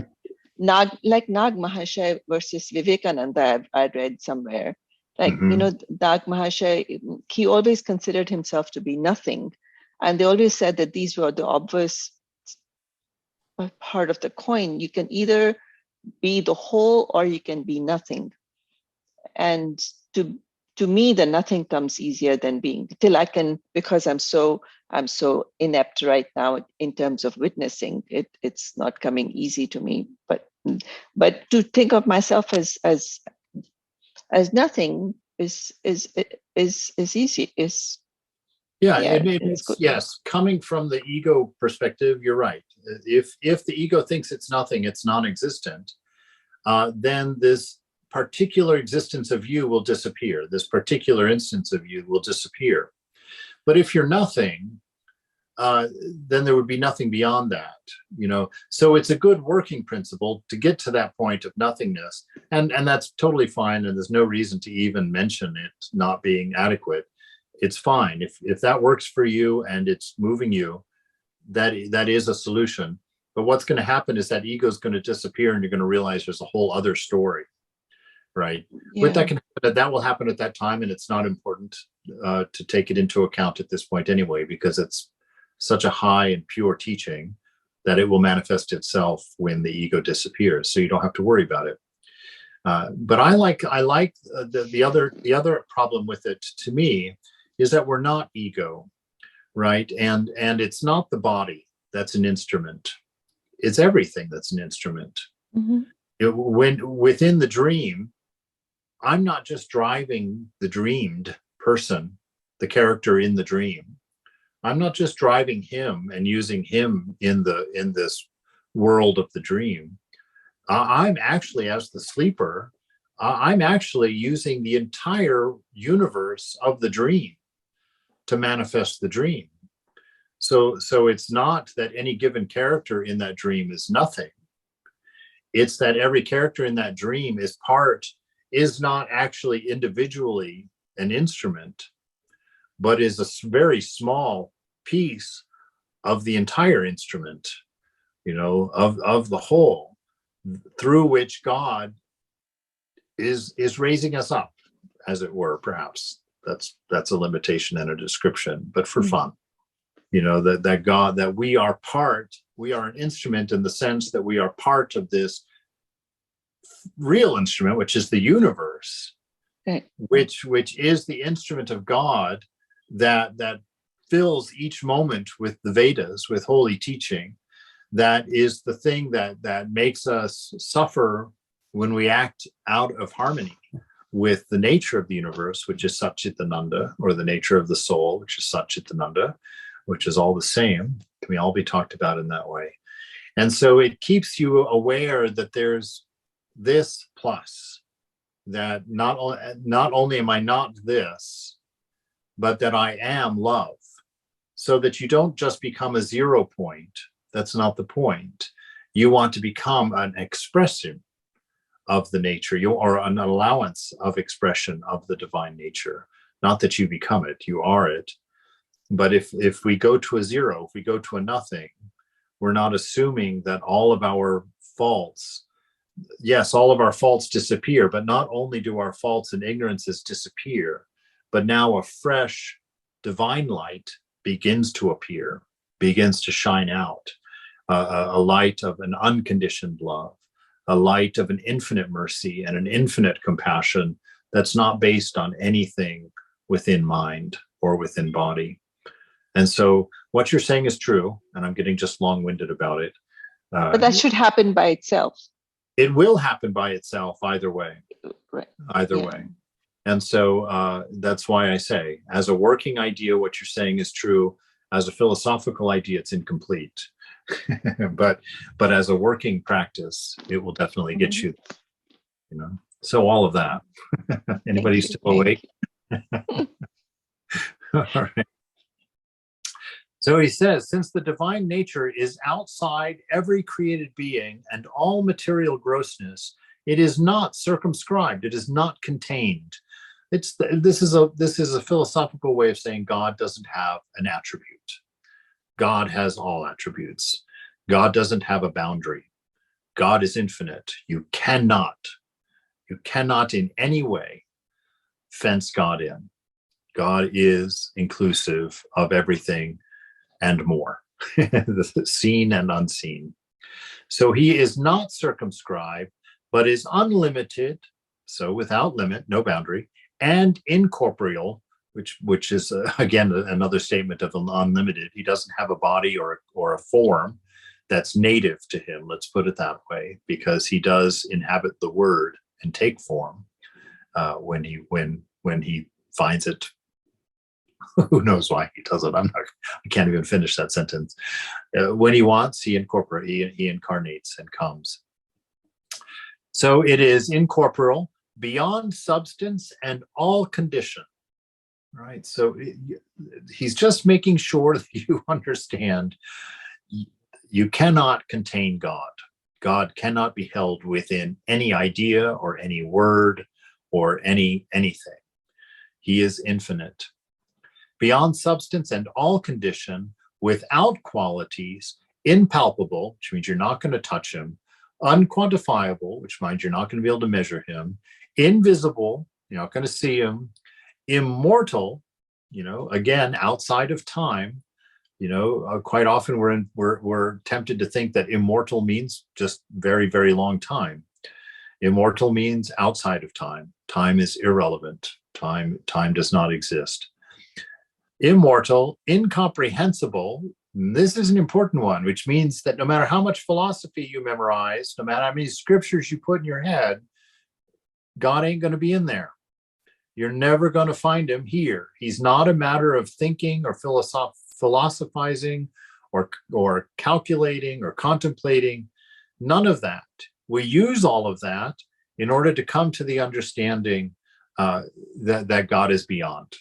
Nag Mahashaya versus Vivekananda, I read somewhere. Like, you know, Nag Mahashaya, he always considered himself to be nothing. And they always said that these were the obvious part of the coin. You can either be the whole or you can be nothing. And to me, the nothing comes easier than being, till I can, because I'm so inept right now in terms of witnessing. It's not coming easy to me. But to think of myself as nothing is easy.
It's good. Yes, coming from the ego perspective, you're right. If the ego thinks it's nothing, it's non-existent, then this particular existence of you will disappear. This particular instance of you will disappear. But if you're nothing, then there would be nothing beyond that, you know. So it's a good working principle to get to that point of nothingness, and that's totally fine. And there's no reason to even mention it not being adequate. It's fine if that works for you and it's moving you. That is a solution. But what's going to happen is that ego is going to disappear, and you're going to realize there's a whole other story. right?
Yeah.
But that will happen at that time, and it's not important to take it into account at this point anyway, because it's such a high and pure teaching that it will manifest itself when the ego disappears. So you don't have to worry about it. But I like the other problem with it, to me, is that we're not ego, right? And it's not the body that's an instrument. It's everything that's an instrument.
Mm-hmm.
When within the dream, I'm not just driving the dreamed person, the character in the dream. I'm not just driving him and using him in this world of the dream. I'm actually, as the sleeper, I'm actually using the entire universe of the dream to manifest the dream. So it's not that any given character in that dream is nothing. It's that every character in that dream is not actually individually an instrument, but is a very small piece of the entire instrument, of the whole, through which God is raising us up, as it were. Perhaps that's a limitation and a description, but for fun, that God, that we are an instrument in the sense that we are part of this real instrument, which is the universe, which is the instrument of God that fills each moment with the Vedas, with holy teaching. That is the thing that makes us suffer when we act out of harmony with the nature of the universe, which is Satchitananda, or the nature of the soul, which is Satchitananda, which is all the same. Can we all be talked about in that way? And so it keeps you aware that there's this plus, that not only am I not this, but that I am love, so that you don't just become a 0 point. That's not the point. You want to become an expression of the nature, or an allowance of expression of the divine nature. Not that you become it, you are it. But if we go to a 0, if we go to a nothing, we're not assuming that all of our faults, yes, all of our faults disappear, but not only do our faults and ignorances disappear, but now a fresh divine light begins to appear, begins to shine out, a light of an unconditioned love, a light of an infinite mercy and an infinite compassion that's not based on anything within mind or within body. And so what you're saying is true, and I'm getting just long-winded about it.
But that should happen by itself.
It will happen by itself either way.
Right.
Either way. And so that's why I say, as a working idea, what you're saying is true. As a philosophical idea, it's incomplete. but as a working practice, it will definitely get you, So all of that. Anybody still awake? All right. So he says, since the divine nature is outside every created being and all material grossness, it is not circumscribed. It is not contained. This is a philosophical way of saying God doesn't have an attribute. God has all attributes. God doesn't have a boundary. God is infinite. You cannot in any way fence God in. God is inclusive of everything and more, the seen and unseen. So he is not circumscribed, but is unlimited, so without limit, no boundary, and incorporeal, which is again another statement of unlimited. He doesn't have a body or a form that's native to him. Let's put it that way, because he does inhabit the word and take form when he finds it. Who knows why he does it? I can't even finish that sentence. When he wants, he incarnates and comes. So it is incorporeal, beyond substance and all condition. Right. So he's just making sure that you understand you cannot contain God. God cannot be held within any idea or any word or anything. He is infinite. Beyond substance and all condition, without qualities, impalpable, which means you're not going to touch him, unquantifiable, which means you're not going to be able to measure him, Invisible, you're not going to see him. Immortal, again, outside of time. Quite often we're tempted to think that immortal means just very, very long time. Immortal means outside of time. Time is irrelevant. Time does not exist. Immortal, incomprehensible. This is an important one, which means that no matter how much philosophy you memorize, no matter how many scriptures you put in your head, God ain't going to be in there. You're never going to find him here. He's not a matter of thinking or philosophizing or calculating or contemplating. None of that. We use all of that in order to come to the understanding that God is beyond.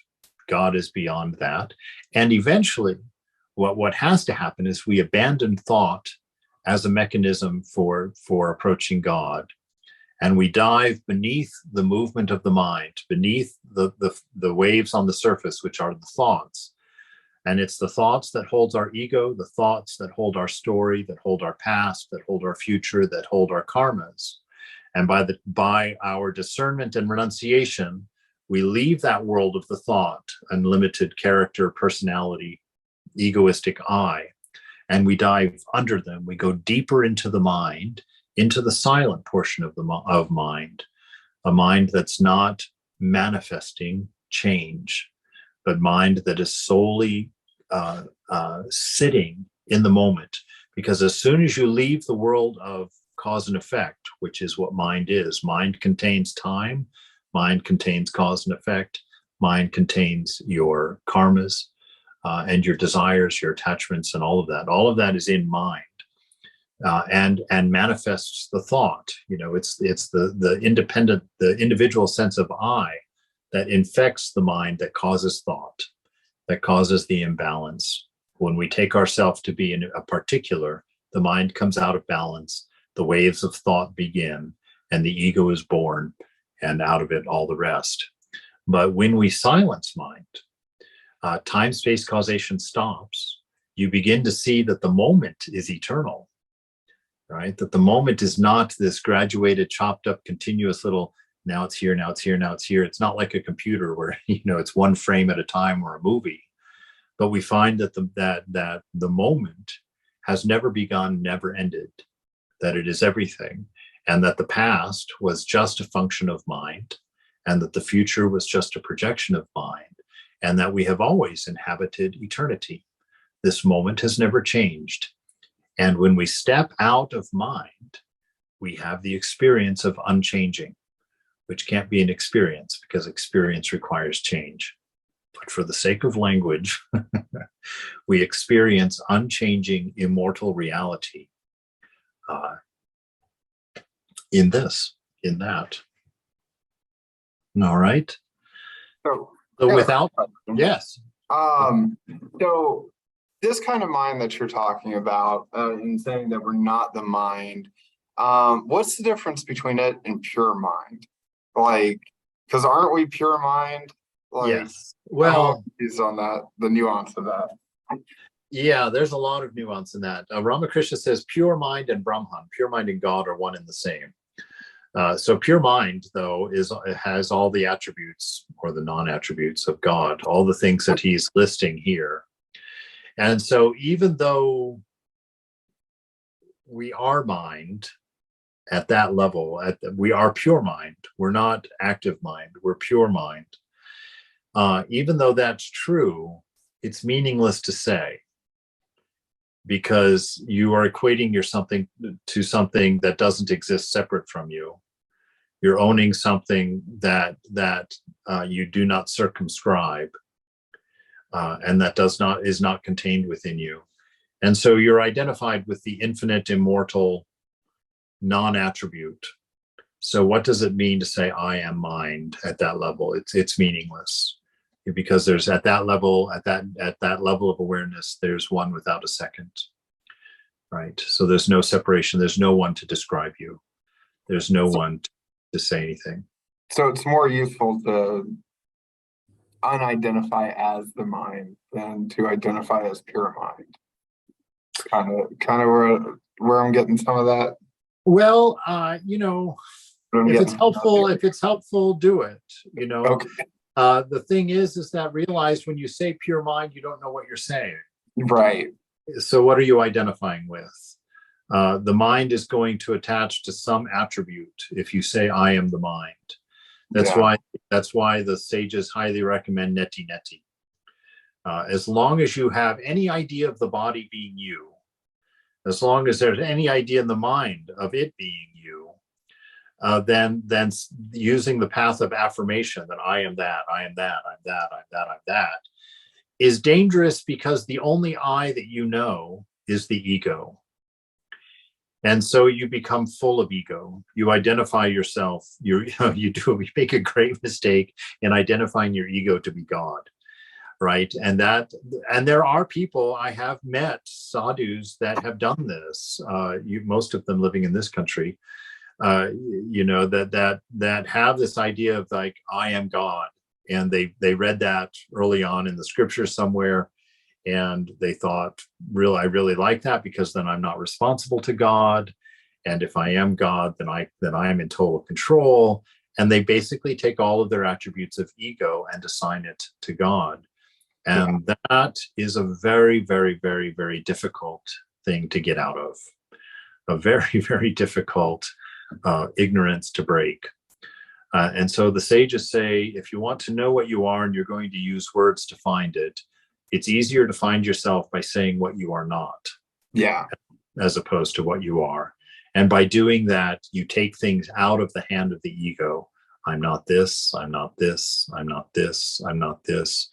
God is beyond that. And eventually, what has to happen is we abandon thought as a mechanism for approaching God. And we dive beneath the movement of the mind, beneath the waves on the surface, which are the thoughts. And it's the thoughts that hold our ego, the thoughts that hold our story, that hold our past, that hold our future, that hold our karmas. And by our discernment and renunciation, we leave that world of the thought, unlimited character, personality, egoistic I, and we dive under them. We go deeper into the mind, into the silent portion of mind, a mind that's not manifesting change, but mind that is solely sitting in the moment. Because as soon as you leave the world of cause and effect, which is what mind is, mind contains time, mind contains cause and effect, mind contains your karmas and your desires, your attachments, and all of that. All of that is in mind. And manifests the thought. It's the independent, the individual sense of I that infects the mind, that causes thought, that causes the imbalance. When we take ourselves to be in a particular, the mind comes out of balance, the waves of thought begin, and the ego is born, and out of it all the rest. But when we silence mind, time, space, causation stops. You begin to see that the moment is eternal. Right? That the moment is not this graduated, chopped up, continuous little, now it's here, now it's here, now it's here. It's not like a computer where, it's one frame at a time or a movie. But we find that the moment has never begun, never ended, that it is everything, and that the past was just a function of mind, and that the future was just a projection of mind, and that we have always inhabited eternity. This moment has never changed. And when we step out of mind, we have the experience of unchanging, which can't be an experience because experience requires change. But for the sake of language, we experience unchanging, immortal reality in that. All right.
So
without, yes.
So this kind of mind that you're talking about, and saying that we're not the mind, what's the difference between it and pure mind? Like, because aren't we pure mind? Like,
yes. Well,
is on that, the nuance of that.
Yeah, there's a lot of nuance in that. Ramakrishna says pure mind and Brahman, pure mind and God are one and the same. So pure mind, though, has all the attributes or the non-attributes of God, all the things that he's listing here. And so even though we are mind at that level, we are pure mind, we're not active mind, we're pure mind. Even though that's true, it's meaningless to say, because you are equating something to something that doesn't exist separate from you. You're owning something that you do not circumscribe, and that is not contained within you. And so you're identified with the infinite, immortal, non-attribute. So what does it mean to say I am mind at that level? It's meaningless, because there's at that level of awareness, there's one without a second, right? So there's no separation. There's no one to describe you. There's no one to say anything.
So it's more useful to unidentify as the mind than to identify as pure mind. Kind of where I'm getting some of that.
Well, If it's helpful, do it.
Okay.
The thing is that realize when you say pure mind, you don't know what you're saying.
Right.
So what are you identifying with? The mind is going to attach to some attribute if you say I am the mind. That's why the sages highly recommend neti neti. As long as you have any idea of the body being you, as long as there's any idea in the mind of it being you, then using the path of affirmation that I am that, I am that, I'm that, I'm that, I'm that, is dangerous because the only I that you know is the ego. And so you become full of ego. You identify yourself. You make a great mistake in identifying your ego to be God, right? And there are people, I have met sadhus that have done this. Most of them living in this country, that have this idea of like I am God, and they read that early on in the scripture somewhere. And they thought, I really like that because then I'm not responsible to God. And if I am God, then I am in total control. And they basically take all of their attributes of ego and assign it to God. And that is a very, very, very, very difficult thing to get out of. A very, very difficult ignorance to break. And so the sages say, if you want to know what you are and you're going to use words to find it, it's easier to find yourself by saying what you are not, as opposed to what you are. And by doing that, you take things out of the hand of the ego. I'm not this, I'm not this, I'm not this, I'm not this.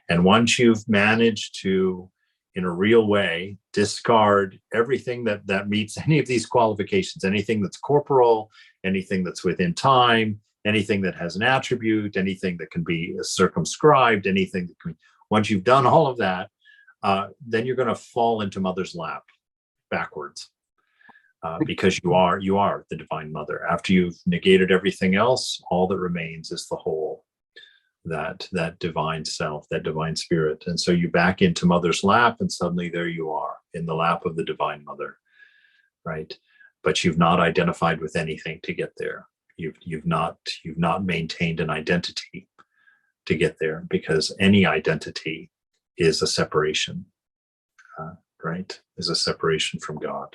And once you've managed to, in a real way, discard everything that meets any of these qualifications, anything that's corporal, anything that's within time, anything that has an attribute, anything that can be circumscribed, anything that can, once you've done all of that, then you're going to fall into mother's lap backwards, because you are the divine mother. After you've negated everything else, all that remains is the whole, that divine self, that divine spirit. And so you back into mother's lap, and suddenly there you are in the lap of the divine mother, right? But you've not identified with anything to get there. You've not maintained an identity to get there, because any identity is a separation, right? Is a separation from God.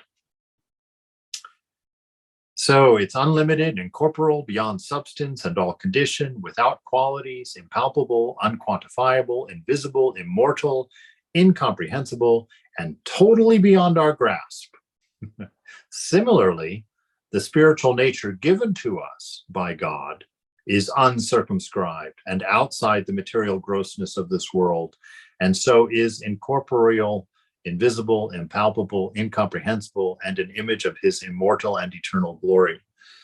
So it's unlimited, incorporeal, beyond substance and all condition, without qualities, impalpable, unquantifiable, invisible, immortal, incomprehensible, and totally beyond our grasp. Similarly, the spiritual nature given to us by God is uncircumscribed and outside the material grossness of this world, and so is incorporeal, invisible, impalpable, incomprehensible, and an image of his immortal and eternal glory.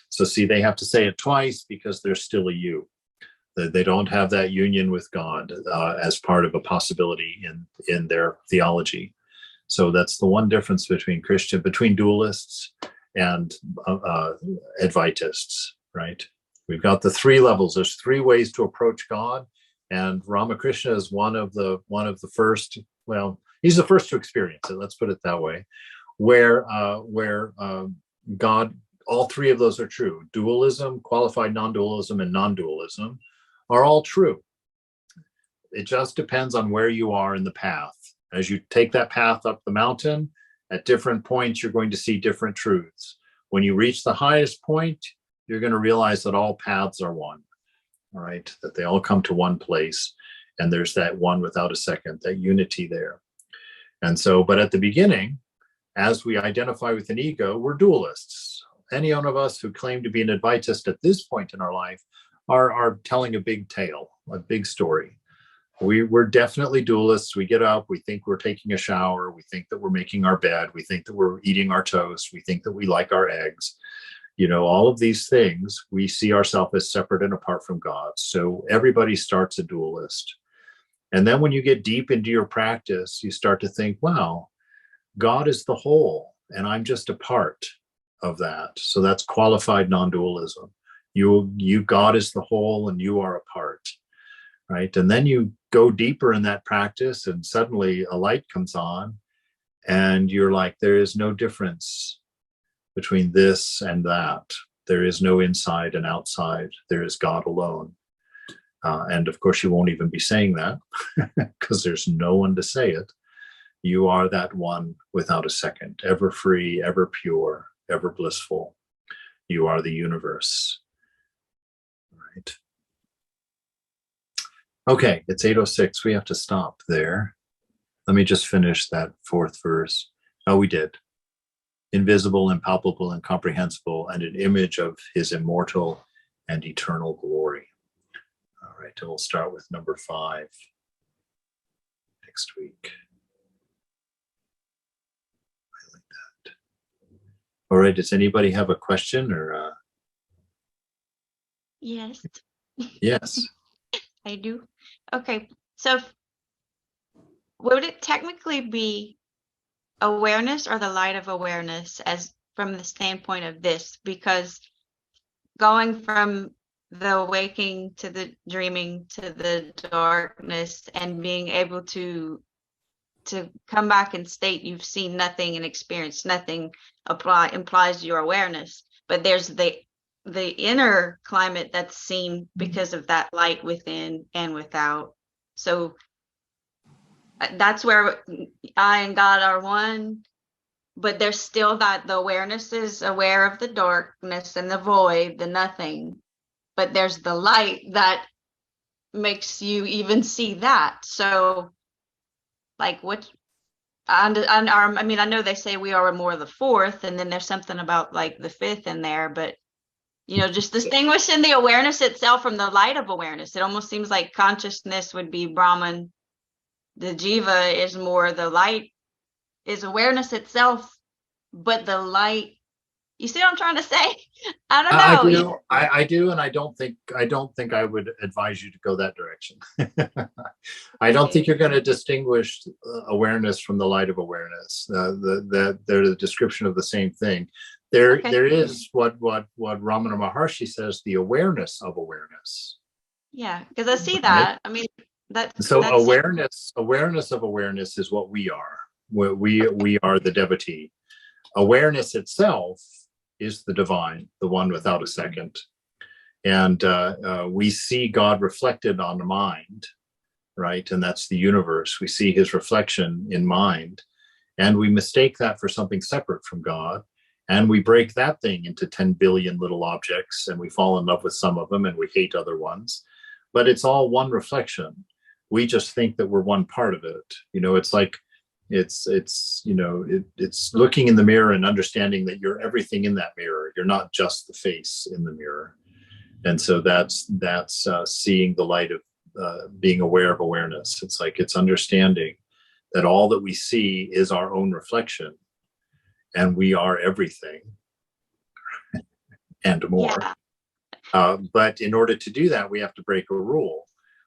So see, they have to say it twice because there's still a you. They don't have that union with God as part of a possibility in their theology. So that's the one difference between dualists and Advaitists, right? We've got the three levels. There's three ways to approach God, and Ramakrishna is one of the first. Well, he's the first to experience it. Let's put it that way, where God, all three of those are true. Dualism, qualified non-dualism, and non-dualism are all true. It just depends on where you are in the path. As you take that path up the mountain, at different points, you're going to see different truths. When you reach the highest point, you're going to realize that all paths are one, all right? That they all come to one place, and there's that one without a second, that unity there. And so, but at the beginning, as we identify with an ego, we're dualists. Any one of us who claim to be an Advaitist at this point in our life are telling a big tale, a big story. We're definitely dualists. We get up, we think we're taking a shower, we think that we're making our bed, we think that we're eating our toast, we think that we like our eggs. All of these things, we see ourselves as separate and apart from God. So everybody starts a dualist. And then when you get deep into your practice, you start to think, wow, God is the whole, and I'm just a part of that. So that's qualified non-dualism. God is the whole, and you are a part, right? And then you go deeper in that practice, and suddenly a light comes on, and you're like, there is no difference between this and that. There is no inside and outside. There is God alone. And of course, you won't even be saying that because there's no one to say it. You are that one without a second, ever free, ever pure, ever blissful. You are the universe. Right. Okay, it's 8:06. We have to stop there. Let me just finish that fourth verse. Oh, we did. Invisible, impalpable, incomprehensible, and an image of his immortal and eternal glory. All right, and we'll start with number 5 next week. I like that. All right, does anybody have a question or?
Yes,
Yes.
I do. Okay, so would it technically be awareness or the light of awareness as from the standpoint of this? Because going from the waking to the dreaming to the darkness and being able to come back and state you've seen nothing and experienced nothing implies your awareness, but there's the inner climate that's seen because of that light within and without. So that's where I and God are one, but there's still that the awareness is aware of the darkness and the void, the nothing, but there's the light that makes you even see that. So like what I mean, I know they say we are more the fourth, and then there's something about like the fifth in there, but just distinguishing the awareness itself from the light of awareness. It almost seems like consciousness would be Brahman. The jiva is more the light, is awareness itself, but the light. You see what I'm trying to say? I don't know.
I do, and I don't think I would advise you to go that direction. I don't think you're going to distinguish awareness from the light of awareness. They're the description of the same thing. There is what Ramana Maharshi says, the awareness of awareness.
Yeah, because I see that. I mean, that's
awareness of awareness is what we are. We are the devotee. Awareness itself is the divine, the one without a second. And we see God reflected on the mind, right? And that's the universe. We see his reflection in mind, and we mistake that for something separate from God. And we break that thing into 10 billion little objects, and we fall in love with some of them and we hate other ones. But it's all one reflection. We just think that we're one part of it. It's like, it's looking in the mirror and understanding that you're everything in that mirror. You're not just the face in the mirror. And so that's seeing the light of being aware of awareness. It's like, it's understanding that all that we see is our own reflection, and we are everything and more. Yeah. But in order to do that, we have to break a rule.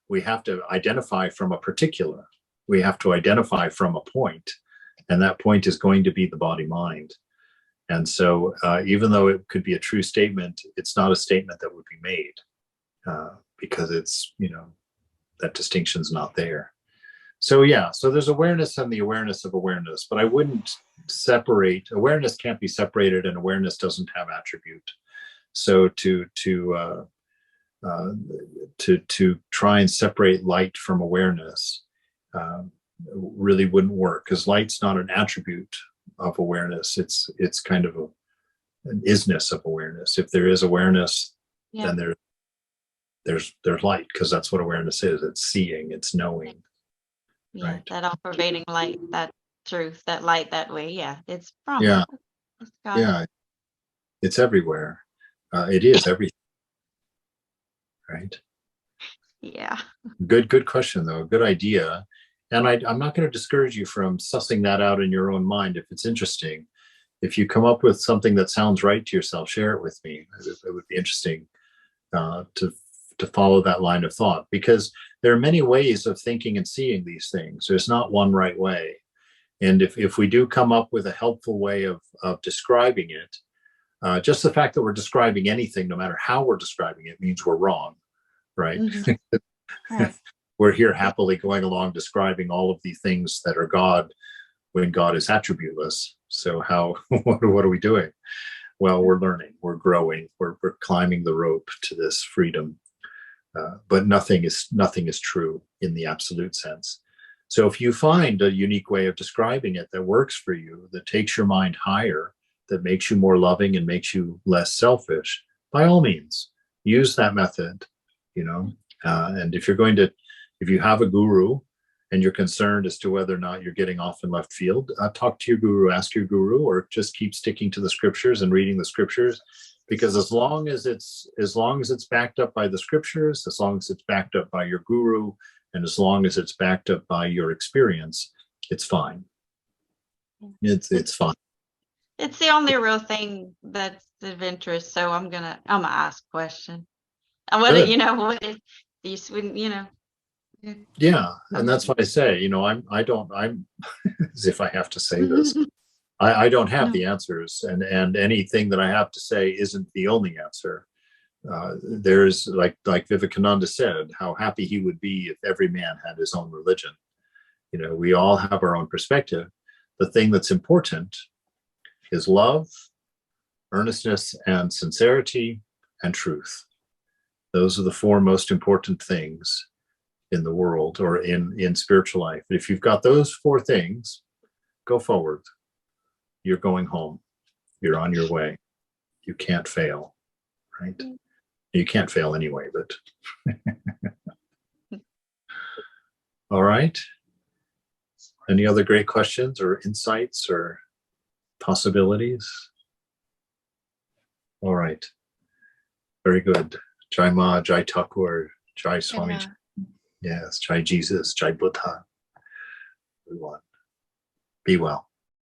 We have to identify from a particular. We have to identify from a point, and that point is going to be the body-mind. And so even though it could be a true statement, it's not a statement that would be made because it's, that distinction's not there. So there's awareness and the awareness of awareness, but I wouldn't separate. Awareness can't be separated, and awareness doesn't have attribute. So to try and separate light from awareness really wouldn't work, because light's not an attribute of awareness. It's kind of an isness of awareness. If there is awareness, then there's light, because that's what awareness is. It's seeing, it's knowing.
Yeah,
right?
That all-pervading light, that truth, that light, that way. Yeah, it's from.
Yeah,
yeah,
it's everywhere. It is everything, right?
Yeah.
Good question, though. Good idea. And I'm not going to discourage you from sussing that out in your own mind if it's interesting. If you come up with something that sounds right to yourself, share it with me. It would be interesting to follow that line of thought, because there are many ways of thinking and seeing these things. There's not one right way. And if we do come up with a helpful way of describing it, just the fact that we're describing anything, no matter how we're describing it, means we're wrong, right?
Mm-hmm. Right.
We're here happily going along describing all of the things that are God when God is attributeless. So what are we doing? well, we're learning, we're growing, we're climbing the rope to this freedom. But nothing is true in the absolute sense. So if you find a unique way of describing it that works for you, that takes your mind higher, that makes you more loving and makes you less selfish, by all means, use that method, you know. And if you have a guru and you're concerned as to whether or not you're getting off in left field, talk to your guru, ask your guru, or just keep sticking to the scriptures and reading the scriptures. Because as long as it's backed up by the scriptures, as long as it's backed up by your guru, and as long as it's backed up by your experience, it's fine. It's fine.
It's the only real thing that's of interest. So I'm gonna ask a question. And whether what is these,
Yeah, and that's what I say. I'm as if I have to say this. I don't have the answers, and anything that I have to say isn't the only answer. There's like Vivekananda said, how happy he would be if every man had his own religion. We all have our own perspective. The thing that's important is love, earnestness, and sincerity, and truth. Those are the four most important things in the world, or in spiritual life. If you've got those four things, go forward. You're going home. You're on your way. You can't fail, right? You can't fail anyway, but all right. Any other great questions or insights or possibilities? All right. Very good. Jai Ma, Jai Thakur, Jai Swami. Yes, Jai Jesus, Jai Buddha. Everyone. Be well.